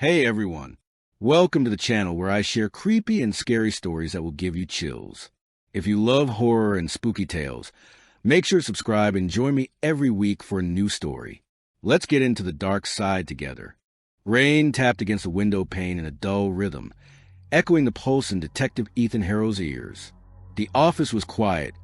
Hey everyone, welcome to the channel where I share creepy and scary stories that will give you chills. If you love horror and spooky tales, make sure to subscribe and join me every week for a new story. Let's get into the dark side together. Rain tapped against the window pane in a dull rhythm, echoing the pulse in Detective Ethan Harrow's ears. The office was quiet,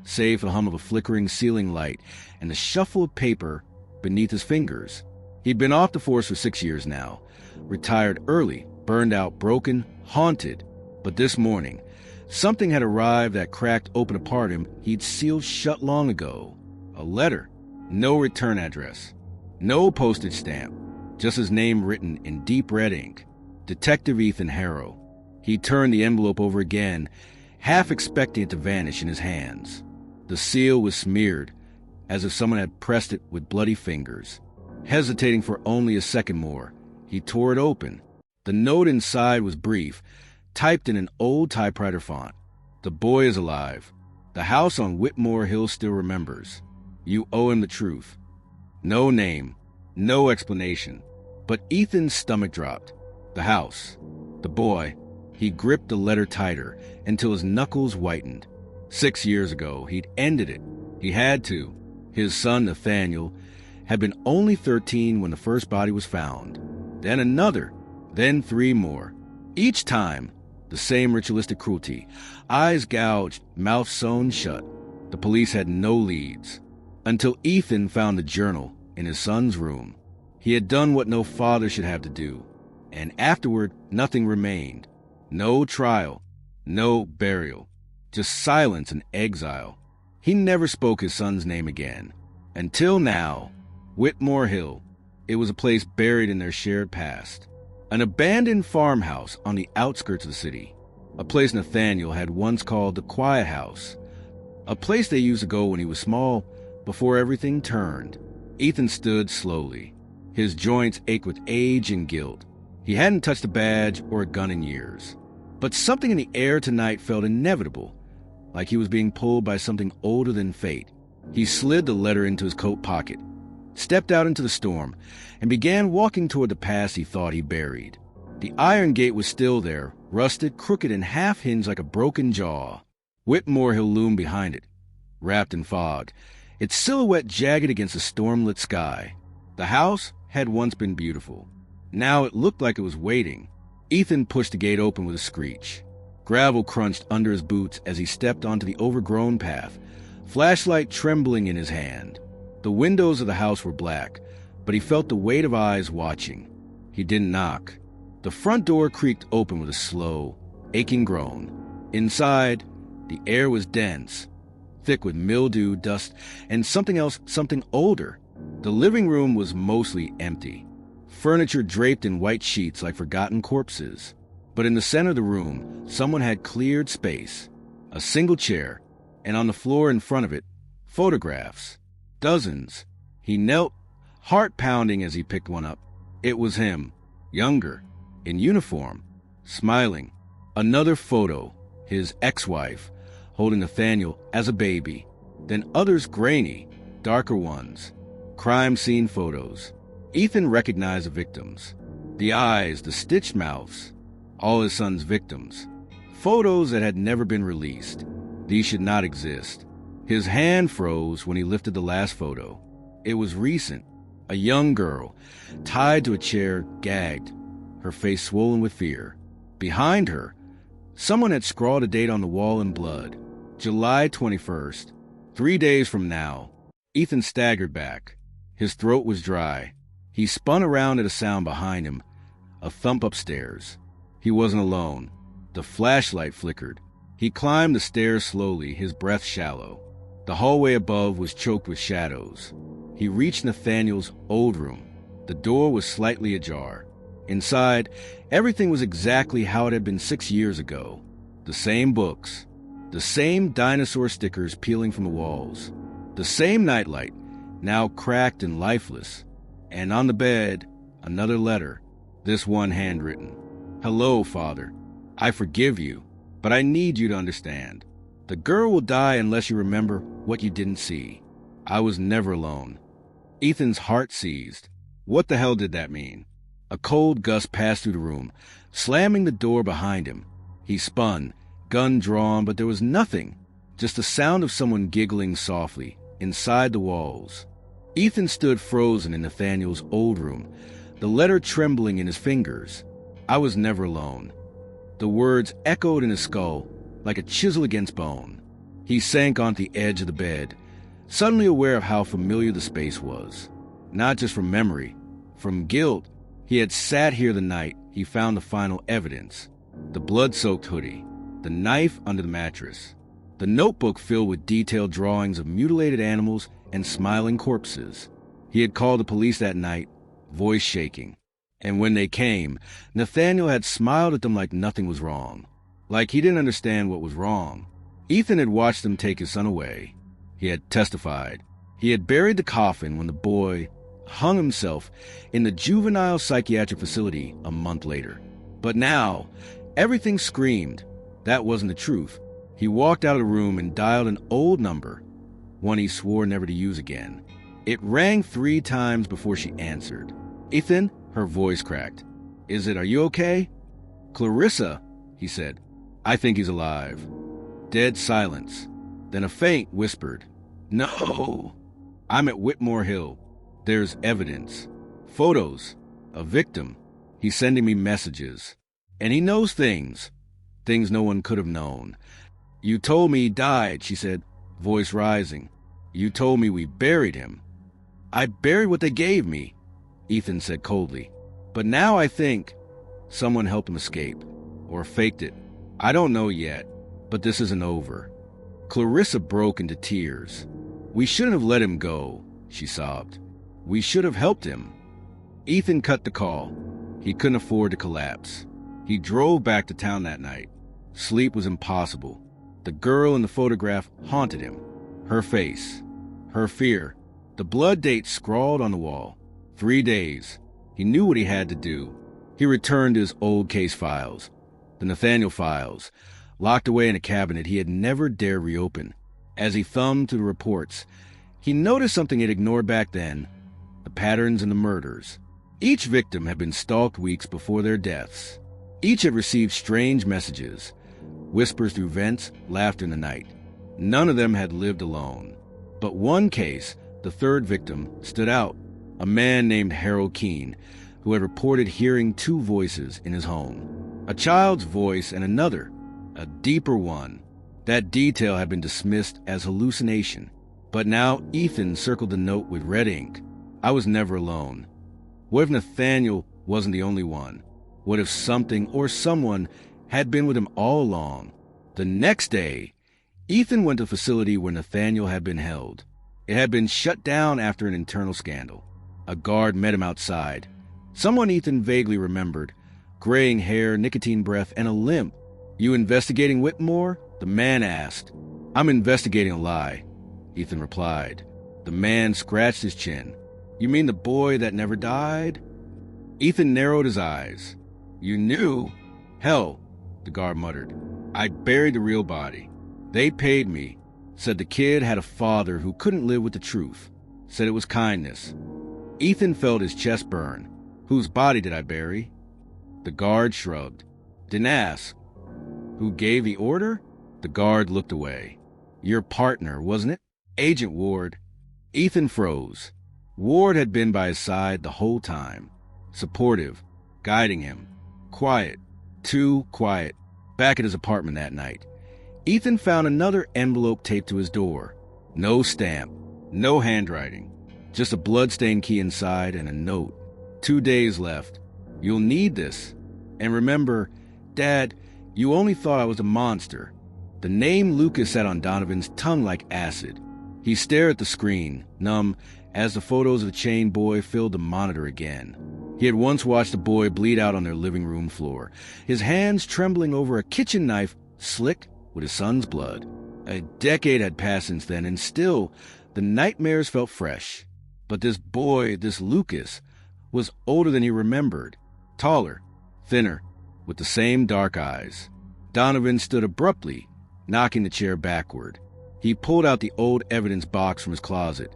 save for the hum of a flickering ceiling light and the shuffle of paper beneath his fingers. He'd been off the force for 6 years now, retired early, burned out, broken, haunted. But this morning, something had arrived that cracked open a part of him he'd sealed shut long ago. A letter, no return address, no postage stamp, just his name written in deep red ink. Detective Ethan Harrow. He turned the envelope over again, half expecting it to vanish in his hands. The seal was smeared, as if someone had pressed it with bloody fingers. Hesitating for only a second more, he tore it open. The note inside was brief, typed in an old typewriter font. The boy is alive. The house on Whitmore Hill still remembers. You owe him the truth. No name, no explanation. But Ethan's stomach dropped. The house, the boy. He gripped the letter tighter until his knuckles whitened. 6 years ago, he'd ended it. He had to. His son, Nathaniel, had been only 13 when the first body was found. Then another, then 3 more. Each time, the same ritualistic cruelty. Eyes gouged, mouth sewn shut. The police had no leads. Until Ethan found the journal in his son's room. He had done what no father should have to do. And afterward, nothing remained. No trial, no burial. Just silence and exile. He never spoke his son's name again. Until now. Whitmore Hill. It was a place buried in their shared past. An abandoned farmhouse on the outskirts of the city. A place Nathaniel had once called the Quiet House. A place they used to go when he was small, before everything turned. Ethan stood slowly. His joints ached with age and guilt. He hadn't touched a badge or a gun in years. But something in the air tonight felt inevitable, like he was being pulled by something older than fate. He slid the letter into his coat pocket, stepped out into the storm, and began walking toward the past he thought he buried. The iron gate was still there, rusted, crooked, and half-hinged like a broken jaw. Whitmore Hill loomed behind it, wrapped in fog, its silhouette jagged against the storm-lit sky. The house had once been beautiful. Now it looked like it was waiting. Ethan pushed the gate open with a screech. Gravel crunched under his boots as he stepped onto the overgrown path, flashlight trembling in his hand. The windows of the house were black, but he felt the weight of eyes watching. He didn't knock. The front door creaked open with a slow, aching groan. Inside, the air was dense, thick with mildew, dust, and something else, something older. The living room was mostly empty, furniture draped in white sheets like forgotten corpses. But in the center of the room, someone had cleared space. A single chair, and on the floor in front of it, photographs. Dozens. He knelt, heart pounding as he picked one up. It was him, younger, in uniform, smiling. Another photo, his ex-wife, holding Nathaniel as a baby. Then others grainy, darker ones. Crime scene photos. Ethan recognized the victims. The eyes, the stitched mouths. All his son's victims. Photos that had never been released. These should not exist. His hand froze when he lifted the last photo. It was recent. A young girl, tied to a chair, gagged, her face swollen with fear. Behind her, someone had scrawled a date on the wall in blood. July 21st. 3 days from now. Ethan staggered back. His throat was dry. He spun around at a sound behind him, a thump upstairs. He wasn't alone. The flashlight flickered. He climbed the stairs slowly, his breath shallow. The hallway above was choked with shadows. He reached Nathaniel's old room. The door was slightly ajar. Inside, everything was exactly how it had been 6 years ago. The same books. The same dinosaur stickers peeling from the walls. The same nightlight, now cracked and lifeless. And on the bed, another letter, this one handwritten. Hello, Father. I forgive you, but I need you to understand. The girl will die unless you remember what you didn't see. I was never alone. Ethan's heart seized. What the hell did that mean? A cold gust passed through the room, slamming the door behind him. He spun, gun drawn, but there was nothing, just the sound of someone giggling softly inside the walls. Ethan stood frozen in Nathaniel's old room, the letter trembling in his fingers. I was never alone. The words echoed in his skull like a chisel against bone. He sank onto the edge of the bed, suddenly aware of how familiar the space was. Not just from memory, from guilt. He had sat here the night he found the final evidence. The blood-soaked hoodie, the knife under the mattress, the notebook filled with detailed drawings of mutilated animals and smiling corpses. He had called the police that night, voice shaking. And when they came, Nathaniel had smiled at them like nothing was wrong. Like he didn't understand what was wrong. Ethan had watched them take his son away. He had testified. He had buried the coffin when the boy hung himself in the juvenile psychiatric facility a month later. But now, everything screamed that wasn't the truth. He walked out of the room and dialed an old number, one he swore never to use again. It rang 3 times before she answered. "Ethan?" Her voice cracked. Are you okay?" "Clarissa," he said. "I think he's alive." Dead silence. Then a faint whispered, "No." "I'm at Whitmore Hill. There's evidence. Photos. A victim. He's sending me messages. And he knows things. Things no one could have known." "You told me he died," she said, voice rising. "You told me we buried him." "I buried what they gave me," Ethan said coldly. "But now I think someone helped him escape. Or faked it. I don't know yet. But this isn't over." Clarissa broke into tears. "We shouldn't have let him go," she sobbed. "We should have helped him." Ethan cut the call. He couldn't afford to collapse. He drove back to town that night. Sleep was impossible. The girl in the photograph haunted him. Her face. Her fear. The blood date scrawled on the wall. 3 days. He knew what he had to do. He returned to his old case files. The Nathaniel files, locked away in a cabinet he had never dared reopen. As he thumbed through the reports, he noticed something he'd ignored back then: the patterns in the murders. Each victim had been stalked weeks before their deaths. Each had received strange messages, whispers through vents, laughter in the night. None of them had lived alone. But one case, the third victim, stood out. A man named Harold Keene, who had reported hearing 2 voices in his home. A child's voice and another, a deeper one. That detail had been dismissed as hallucination. But now Ethan circled the note with red ink. I was never alone. What if Nathaniel wasn't the only one? What if something or someone had been with him all along? The next day, Ethan went to the facility where Nathaniel had been held. It had been shut down after an internal scandal. A guard met him outside. Someone Ethan vaguely remembered. Graying hair, nicotine breath, and a limp. "You investigating Whitmore?" the man asked. "I'm investigating a lie," Ethan replied. The man scratched his chin. "You mean the boy that never died?" Ethan narrowed his eyes. "You knew?" "Hell," the guard muttered. "I buried the real body. They paid me. Said the kid had a father who couldn't live with the truth. Said it was kindness." Ethan felt his chest burn. "Whose body did I bury?" The guard shrugged. "Didn't ask." "Who gave the order?" The guard looked away. "Your partner, wasn't it? Agent Ward." Ethan froze. Ward had been by his side the whole time. Supportive, guiding him. Quiet. Too quiet. Back at his apartment that night, Ethan found another envelope taped to his door. No stamp. No handwriting. Just a bloodstained key inside and a note. 2 days left. "You'll need this. And remember, Dad, you only thought I was a monster." The name Lucas sat on Donovan's tongue like acid. He stared at the screen, numb, as the photos of the chained boy filled the monitor again. He had once watched the boy bleed out on their living room floor, his hands trembling over a kitchen knife slick with his son's blood. A decade had passed since then, and still the nightmares felt fresh. But this boy, this Lucas, was older than he remembered, taller, thinner, with the same dark eyes. Donovan stood abruptly, knocking the chair backward. He pulled out the old evidence box from his closet,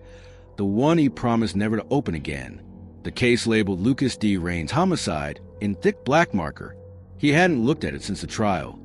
the one he promised never to open again. The case labeled Lucas D. Raines homicide in thick black marker. He hadn't looked at it since the trial,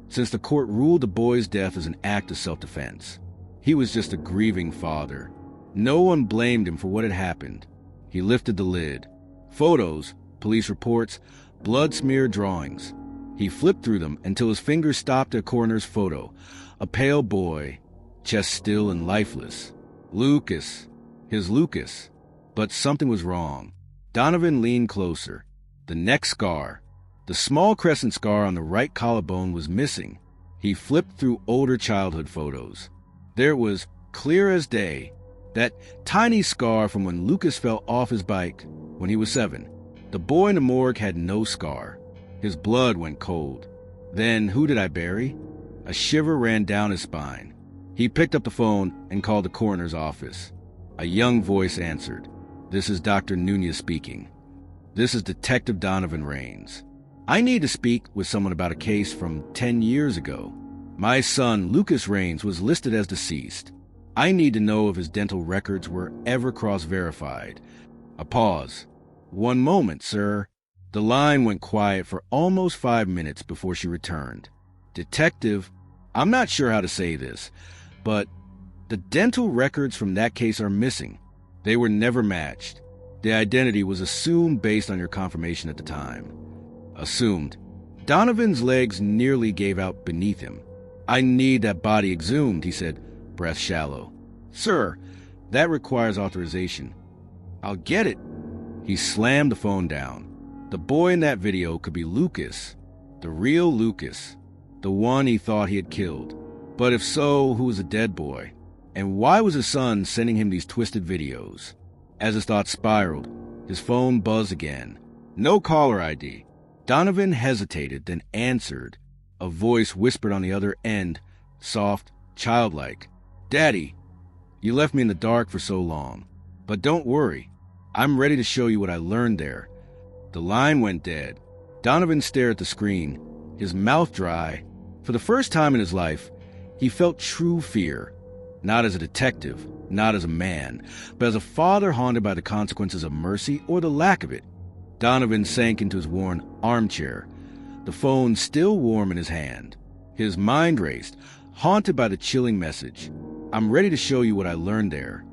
since the court ruled the boy's death as an act of self-defense. He was just a grieving father. No one blamed him for what had happened. He lifted the lid. Photos, police reports, blood-smeared drawings. He flipped through them until his fingers stopped at a coroner's photo. A pale boy, chest still and lifeless. Lucas. His Lucas. But something was wrong. Donovan leaned closer. The neck scar. The small crescent scar on the right collarbone was missing. He flipped through older childhood photos. There it was, clear as day. That tiny scar from when Lucas fell off his bike when he was 7. The boy in the morgue had no scar. His blood went cold. Then, who did I bury? A shiver ran down his spine. He picked up the phone and called the coroner's office. A young voice answered. "This is Dr. Nunez speaking. This is Detective Donovan Raines. I need to speak with someone about a case from 10 years ago. My son, Lucas Raines, was listed as deceased. I need to know if his dental records were ever cross-verified." A pause. "One moment, sir." The line went quiet for almost 5 minutes before she returned. "Detective, I'm not sure how to say this, but the dental records from that case are missing. They were never matched. The identity was assumed based on your confirmation at the time." Assumed. Donovan's legs nearly gave out beneath him. "I need that body exhumed," he said, breath shallow. "Sir, that requires authorization." "I'll get it." He slammed the phone down. The boy in that video could be Lucas, the real Lucas, the one he thought he had killed. But if so, who was the dead boy? And why was his son sending him these twisted videos? As his thoughts spiraled, his phone buzzed again. No caller ID. Donovan hesitated, then answered. A voice whispered on the other end, soft, childlike. "Daddy, you left me in the dark for so long. But don't worry. I'm ready to show you what I learned there." The line went dead. Donovan stared at the screen, his mouth dry. For the first time in his life, he felt true fear. Not as a detective, not as a man, but as a father haunted by the consequences of mercy or the lack of it. Donovan sank into his worn armchair, the phone still warm in his hand. His mind raced, haunted by the chilling message. "I'm ready to show you what I learned there."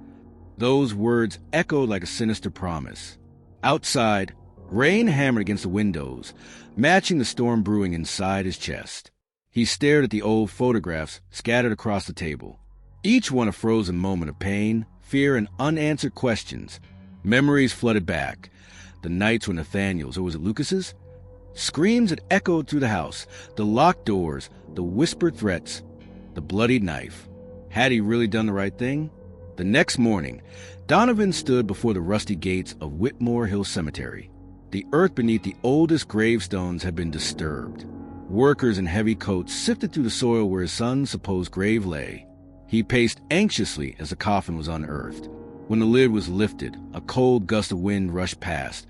Those words echoed like a sinister promise. Outside, rain hammered against the windows, matching the storm brewing inside his chest. He stared at the old photographs scattered across the table, each one a frozen moment of pain, fear, and unanswered questions. Memories flooded back. The nights when Nathaniel's, or was it Lucas's? Screams had echoed through the house, the locked doors, the whispered threats, the bloodied knife. Had he really done the right thing? The next morning, Donovan stood before the rusty gates of Whitmore Hill Cemetery. The earth beneath the oldest gravestones had been disturbed. Workers in heavy coats sifted through the soil where his son's supposed grave lay. He paced anxiously as the coffin was unearthed. When the lid was lifted, a cold gust of wind rushed past,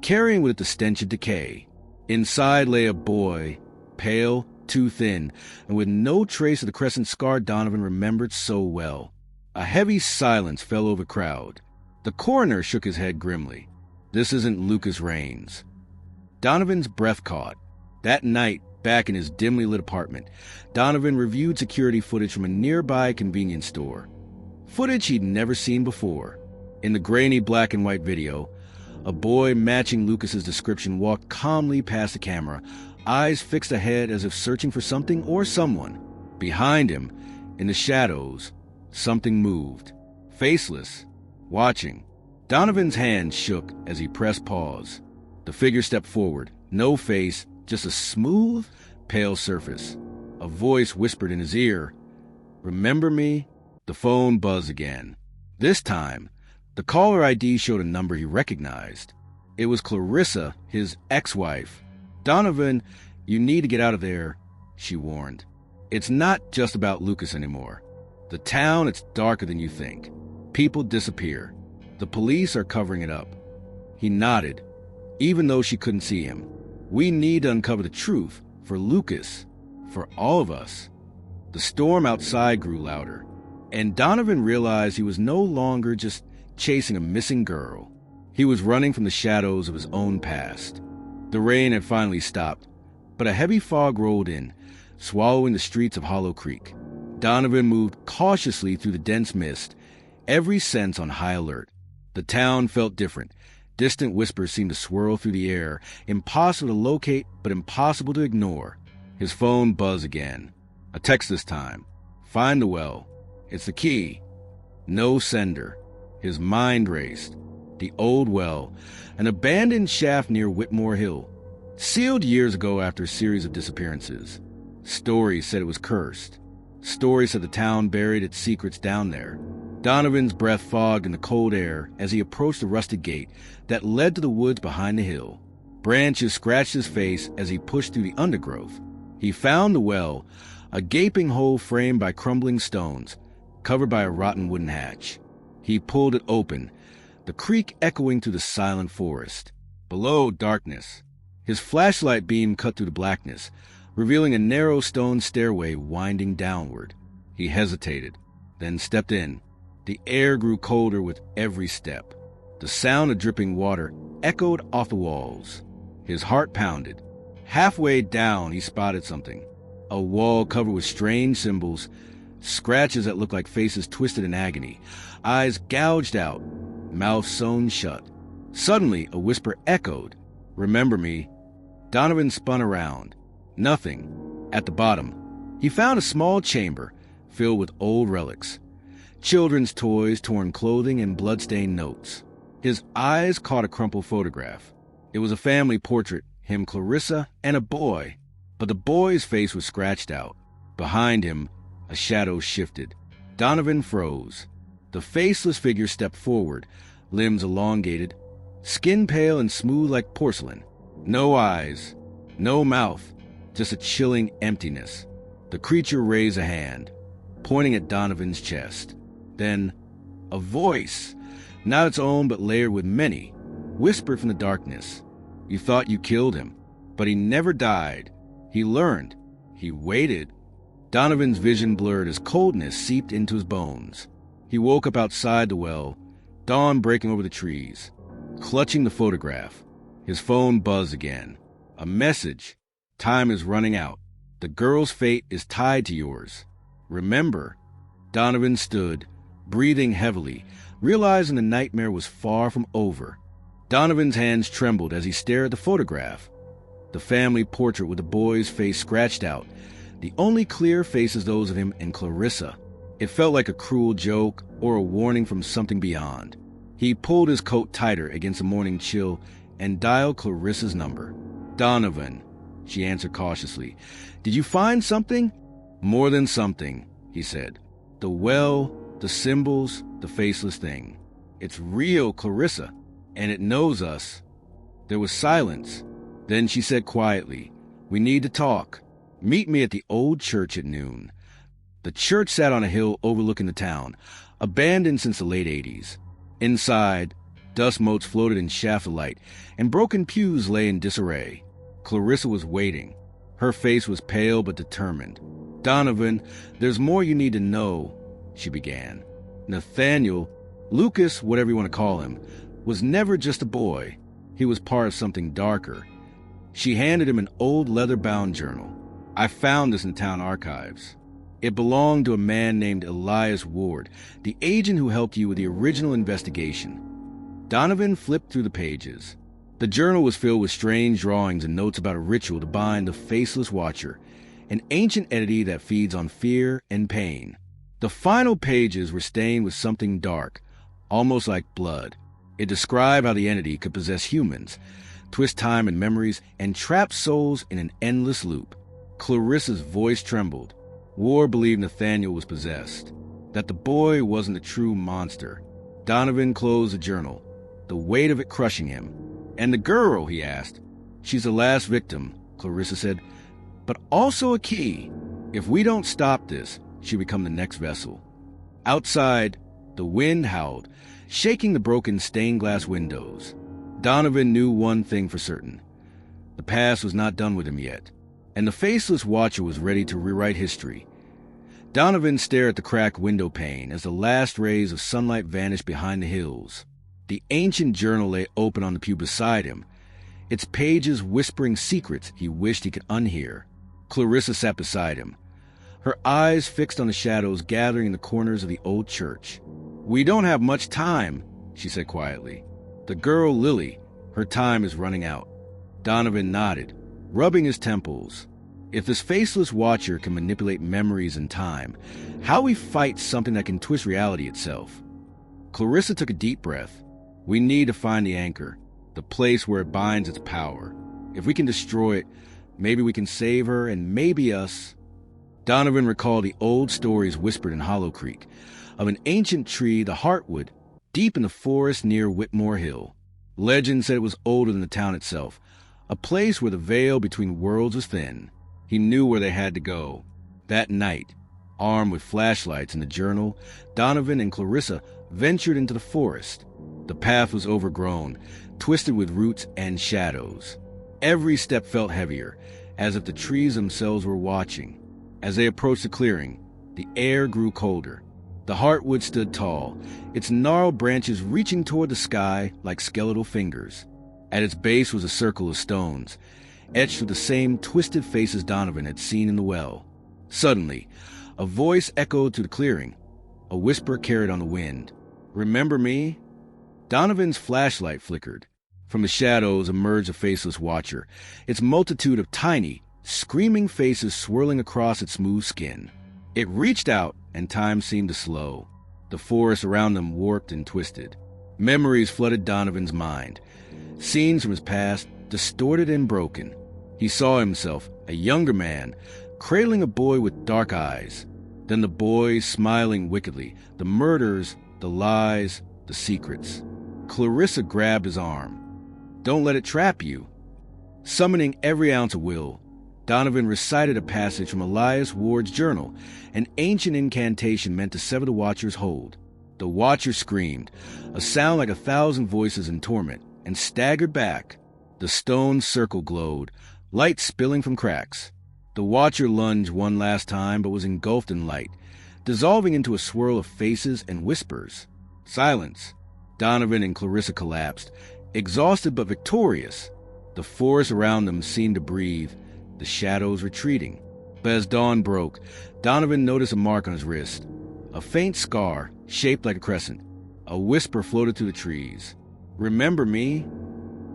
carrying with it the stench of decay. Inside lay a boy, pale, too thin, and with no trace of the crescent scar Donovan remembered so well. A heavy silence fell over the crowd. The coroner shook his head grimly. "This isn't Lucas Raines." Donovan's breath caught. That night, back in his dimly lit apartment, Donovan reviewed security footage from a nearby convenience store. Footage he'd never seen before. In the grainy black and white video, a boy matching Lucas's description walked calmly past the camera, eyes fixed ahead as if searching for something or someone. Behind him, in the shadows, something moved. Faceless, watching. Donovan's hand shook as he pressed pause. The figure stepped forward, no face, just a smooth, pale surface. A voice whispered in his ear, "Remember me?" The phone buzzed again. This time, the caller ID showed a number he recognized. It was Clarissa, his ex-wife. "Donovan, you need to get out of there," she warned. "It's not just about Lucas anymore. The town, it's darker than you think. People disappear. The police are covering it up." He nodded, even though she couldn't see him. "We need to uncover the truth, for Lucas, for all of us." The storm outside grew louder, and Donovan realized he was no longer just chasing a missing girl. He was running from the shadows of his own past. The rain had finally stopped, but a heavy fog rolled in, swallowing the streets of Hollow Creek. Donovan moved cautiously through the dense mist, every sense on high alert. The town felt different. Distant whispers seemed to swirl through the air, impossible to locate but impossible to ignore. His phone buzzed again. A text this time. Find the well. It's the key. No sender. His mind raced. The old well, an abandoned shaft near Whitmore Hill, sealed years ago after a series of disappearances. Stories said it was cursed. Stories said the town buried its secrets down there. Donovan's breath fogged in the cold air as he approached the rusted gate that led to the woods behind the hill. Branches scratched his face as he pushed through the undergrowth. He found the well, a gaping hole framed by crumbling stones, covered by a rotten wooden hatch. He pulled it open, the creek echoing through the silent forest. Below, darkness. His flashlight beam cut through the blackness, revealing a narrow stone stairway winding downward. He hesitated, then stepped in. The air grew colder with every step. The sound of dripping water echoed off the walls. His heart pounded. Halfway down, he spotted something. A wall covered with strange symbols, scratches that looked like faces twisted in agony, eyes gouged out, mouth sewn shut. Suddenly, a whisper echoed, "Remember me." Donovan spun around. Nothing. At the bottom, he found a small chamber filled with old relics. Children's toys, torn clothing, and blood-stained notes. His eyes caught a crumpled photograph. It was a family portrait, him, Clarissa, and a boy. But the boy's face was scratched out. Behind him, a shadow shifted. Donovan froze. The faceless figure stepped forward, limbs elongated, skin pale and smooth like porcelain. No eyes, no mouth, just a chilling emptiness. The creature raised a hand, pointing at Donovan's chest. Then, a voice, not its own but layered with many, whispered from the darkness. "You thought you killed him, but he never died. He learned. He waited." Donovan's vision blurred as coldness seeped into his bones. He woke up outside the well, dawn breaking over the trees. Clutching the photograph, his phone buzzed again. A message. "Time is running out. The girl's fate is tied to yours. Remember." Donovan stood, breathing heavily, realizing the nightmare was far from over. Donovan's hands trembled as he stared at the photograph. The family portrait with the boy's face scratched out. The only clear faces those of him and Clarissa. It felt like a cruel joke or a warning from something beyond. He pulled his coat tighter against the morning chill and dialed Clarissa's number. "Donovan," she answered cautiously. "Did you find something?" "More than something," he said. "The well, the symbols, the faceless thing. It's real, Clarissa, and it knows us." There was silence. Then she said quietly, "We need to talk. Meet me at the old church at noon." The church sat on a hill overlooking the town, abandoned since the late 80s. Inside, dust motes floated in shafts of light, and broken pews lay in disarray. Clarissa was waiting. Her face was pale but determined. "Donovan, there's more you need to know," she began. "Nathaniel, Lucas, whatever you want to call him, was never just a boy. He was part of something darker." She handed him an old leather-bound journal. "I found this in town archives. It belonged to a man named Elias Ward, the agent who helped you with the original investigation." Donovan flipped through the pages. The journal was filled with strange drawings and notes about a ritual to bind the Faceless Watcher, an ancient entity that feeds on fear and pain. The final pages were stained with something dark, almost like blood. It described how the entity could possess humans, twist time and memories, and trap souls in an endless loop. Clarissa's voice trembled. Ward believed Nathaniel was possessed, that the boy wasn't a true monster. Donovan closed the journal, the weight of it crushing him. "And the girl?" he asked. "She's the last victim," Clarissa said, "but also a key. If we don't stop this, she'll become the next vessel." Outside, the wind howled, shaking the broken stained glass windows. Donovan knew one thing for certain. The past was not done with him yet, and the Faceless Watcher was ready to rewrite history. Donovan stared at the cracked window pane as the last rays of sunlight vanished behind the hills. The ancient journal lay open on the pew beside him, its pages whispering secrets he wished he could unhear. Clarissa sat beside him, her eyes fixed on the shadows gathering in the corners of the old church. "We don't have much time," she said quietly. "The girl, Lily, her time is running out." Donovan nodded, rubbing his temples. If this faceless watcher can manipulate memories and time, how we fight something that can twist reality itself? Clarissa took a deep breath. "We need to find the anchor, the place where it binds its power. If we can destroy it, maybe we can save her and maybe us." Donovan recalled the old stories whispered in Hollow Creek of an ancient tree, the heartwood, deep in the forest near Whitmore Hill. Legend said it was older than the town itself, a place where the veil between worlds was thin. He knew where they had to go. That night, armed with flashlights and the journal, Donovan and Clarissa ventured into the forest. The path was overgrown, twisted with roots and shadows. Every step felt heavier, as if the trees themselves were watching. As they approached the clearing, the air grew colder. The heartwood stood tall, its gnarled branches reaching toward the sky like skeletal fingers. At its base was a circle of stones, etched with the same twisted faces Donovan had seen in the well. Suddenly, a voice echoed through the clearing, a whisper carried on the wind. "Remember me?" Donovan's flashlight flickered. From the shadows emerged a faceless watcher, its multitude of tiny, screaming faces swirling across its smooth skin. It reached out, and time seemed to slow. The forest around them warped and twisted. Memories flooded Donovan's mind, scenes from his past, distorted and broken. He saw himself, a younger man, cradling a boy with dark eyes. Then the boy smiling wickedly, the murders, the lies, the secrets. Clarissa grabbed his arm. "Don't let it trap you." Summoning every ounce of will, Donovan recited a passage from Elias Ward's journal, an ancient incantation meant to sever the Watcher's hold. The Watcher screamed, a sound like 1,000 voices in torment, and staggered back. The stone circle glowed, light spilling from cracks. The Watcher lunged one last time but was engulfed in light, dissolving into a swirl of faces and whispers. Silence. Donovan and Clarissa collapsed, exhausted but victorious. The forest around them seemed to breathe, the shadows retreating. But as dawn broke, Donovan noticed a mark on his wrist, a faint scar shaped like a crescent. A whisper floated through the trees. "Remember me?"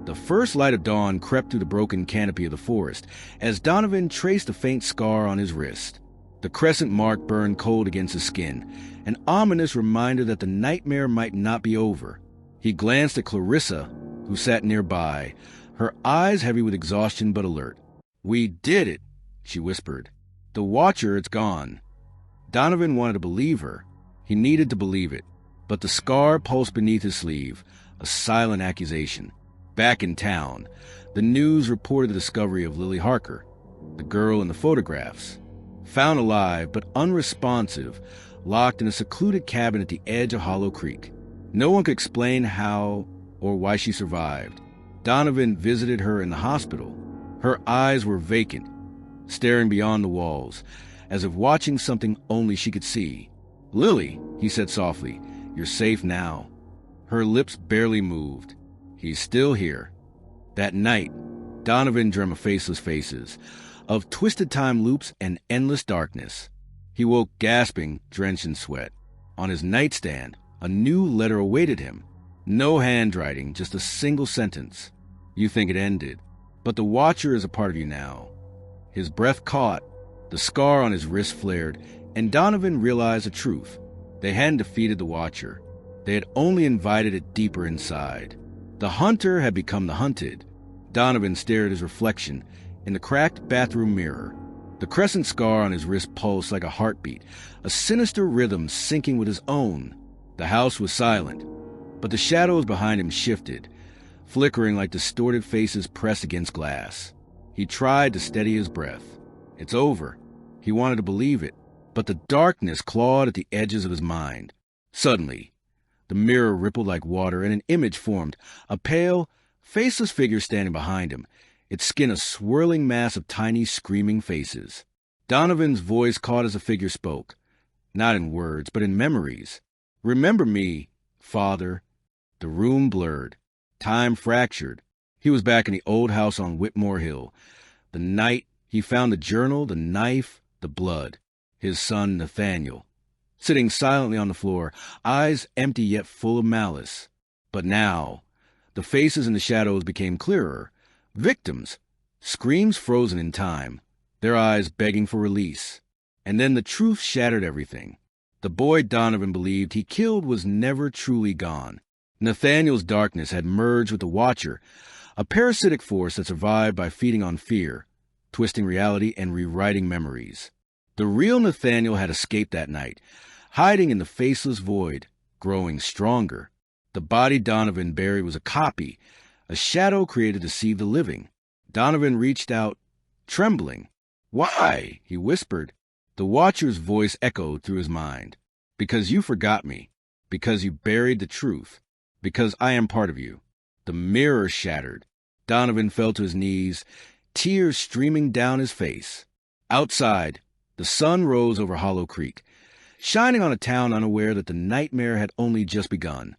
The first light of dawn crept through the broken canopy of the forest as Donovan traced a faint scar on his wrist. The crescent mark burned cold against his skin, an ominous reminder that the nightmare might not be over. He glanced at Clarissa, who sat nearby, her eyes heavy with exhaustion but alert. "We did it," she whispered. "The Watcher, it's gone." Donovan wanted to believe her. He needed to believe it. But the scar pulsed beneath his sleeve, a silent accusation. Back in town, the news reported the discovery of Lily Harker, the girl in the photographs. Found alive but unresponsive, locked in a secluded cabin at the edge of Hollow Creek. No one could explain how or why she survived. Donovan visited her in the hospital. Her eyes were vacant, staring beyond the walls, as if watching something only she could see. "Lily," he said softly, "you're safe now." Her lips barely moved. "He's still here." That night, Donovan dreamt of faceless faces, of twisted time loops and endless darkness. He woke gasping, drenched in sweat. On his nightstand, a new letter awaited him. No handwriting, just a single sentence. "You think it ended, but the Watcher is a part of you now." His breath caught, the scar on his wrist flared, and Donovan realized the truth. They hadn't defeated the Watcher. They had only invited it deeper inside. The hunter had become the hunted. Donovan stared at his reflection in the cracked bathroom mirror. The crescent scar on his wrist pulsed like a heartbeat, a sinister rhythm syncing with his own. The house was silent, but the shadows behind him shifted, flickering like distorted faces pressed against glass. He tried to steady his breath. It's over. He wanted to believe it, but the darkness clawed at the edges of his mind. Suddenly, the mirror rippled like water and an image formed, a pale, faceless figure standing behind him, its skin a swirling mass of tiny, screaming faces. Donovan's voice caught as the figure spoke, not in words, but in memories. "Remember me, Father." The room blurred. Time fractured. He was back in the old house on Whitmore Hill. The night he found the journal, the knife, the blood. His son, Nathaniel, sitting silently on the floor, eyes empty yet full of malice. But now, the faces in the shadows became clearer. Victims. Screams frozen in time, their eyes begging for release. And then the truth shattered everything. The boy Donovan believed he killed was never truly gone. Nathaniel's darkness had merged with the Watcher, a parasitic force that survived by feeding on fear, twisting reality and rewriting memories. The real Nathaniel had escaped that night, hiding in the faceless void, growing stronger. The body Donovan buried was a copy, a shadow created to deceive the living. Donovan reached out, trembling. "Why?" he whispered. The Watcher's voice echoed through his mind. "Because you forgot me. Because you buried the truth. Because I am part of you." The mirror shattered. Donovan fell to his knees, tears streaming down his face. Outside, the sun rose over Hollow Creek, shining on a town unaware that the nightmare had only just begun.